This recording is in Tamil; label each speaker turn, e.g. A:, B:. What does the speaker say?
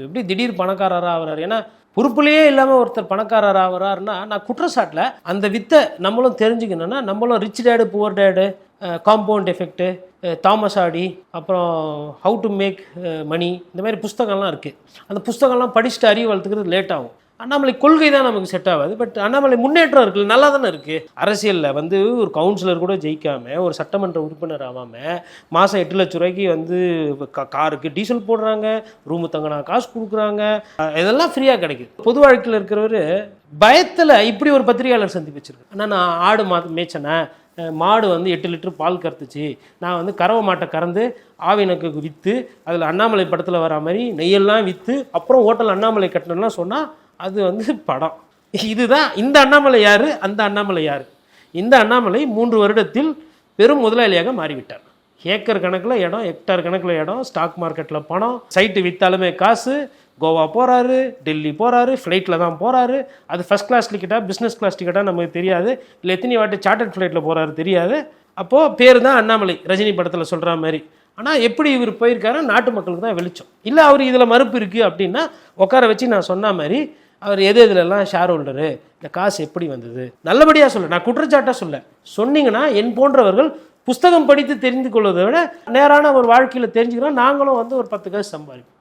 A: எப்படி திடீர் பணக்காரராக ஆகிறாரு? ஏன்னா பொறுப்புலேயே இல்லாமல் ஒருத்தர் பணக்காரர் ஆகிறாருன்னா நான் குற்றச்சாட்டில் அந்த வித்தை நம்மளும் தெரிஞ்சுக்கணுன்னா நம்மளும் rich dad poor dad, compound effect, Thomas ஆடி, அப்புறம் ஹவு டு மேக் மணி, இந்த மாதிரி புஸ்தகம்லாம் இருக்குது. அந்த புஸ்தகம்லாம் படிச்சுட்டு அறிவு வளர்த்துக்கிறது லேட் ஆகும். அண்ணாமலை கொள்கை தான் நமக்கு செட் ஆகாது. பட் அண்ணாமலை முன்னேற்றம் இருக்குது, நல்லா தானே இருக்குது. அரசியலில் வந்து ஒரு கவுன்சிலர் கூட ஜெயிக்காமல், ஒரு சட்டமன்ற உறுப்பினர் ஆகாமல், மாதம் 8 லட்ச ரூபாய்க்கு வந்து காருக்கு டீசல் போடுறாங்க, ரூமு தங்கினா காசு கொடுக்குறாங்க, இதெல்லாம் ஃப்ரீயாக கிடைக்குது. பொது வாழ்க்கையில் இருக்கிறவர் பயத்தில் இப்படி ஒரு பத்திரிகையாளர் சந்திப்பு வச்சிருக்கு. ஆனால் நான் ஆடு மேய்ச்சனை, மாடு வந்து 8 லிட்டர் பால் கறந்துச்சு, நான் வந்து கறவை மாட்டை கறந்து ஆவினக்கு விற்று அதில் அண்ணாமலை படத்தில் வர மாதிரி நெய்யெல்லாம் விற்று அப்புறம் ஹோட்டல் அண்ணாமலை கட்டணும்லாம் சொன்னால் அது வந்து படம். இதுதான் இந்த அண்ணாமலை யார், அந்த அண்ணாமலை யார்? இந்த அண்ணாமலை 3 வருடத்தில் பெரும் முதலாளியாக மாறிவிட்டார். ஏக்கர் கணக்கில் இடம், ஹெக்டார் கணக்கில் இடம், ஸ்டாக் மார்க்கெட்டில் பணம், சைட்டு விற்றாலுமே காசு, கோவா போகிறாரு, டெல்லி போகிறாரு, ஃப்ளைட்டில் தான் போகிறாரு. அது ஃபஸ்ட் கிளாஸ் டிக்கெட்டாக பிஸ்னஸ் கிளாஸ் டிக்கெட்டாக நமக்கு தெரியாது, இல்லை எத்தனை வாட்டி சார்ட்டர்ட் ஃப்ளைட்டில் போகிறாரு தெரியாது. அப்போது பேர் தான் அண்ணாமலை, ரஜினி படத்தில் சொல்கிற மாதிரி. ஆனால் எப்படி இவர் போயிருக்காரு நாட்டு மக்களுக்கு தான் வெளிச்சம். இல்லை அவர் இதில் மறுப்பு இருக்குது அப்படின்னா உட்கார வச்சு நான் சொன்ன மாதிரி அவர் எதுலெல்லாம் ஷேர் ஹோல்டரு, இந்த காசு எப்படி வந்தது, நல்லபடியாக சொல்ல, நான் குற்றச்சாட்டாக சொல்ல சொன்னீங்கன்னா என் போன்றவர்கள் புஸ்தகம் படித்து தெரிந்து கொள்வதை விட நேரான ஒரு வாழ்க்கையில் தெரிஞ்சுக்கிறோம். நாங்களும் வந்து ஒரு 10 காசு சம்பாதிப்போம்.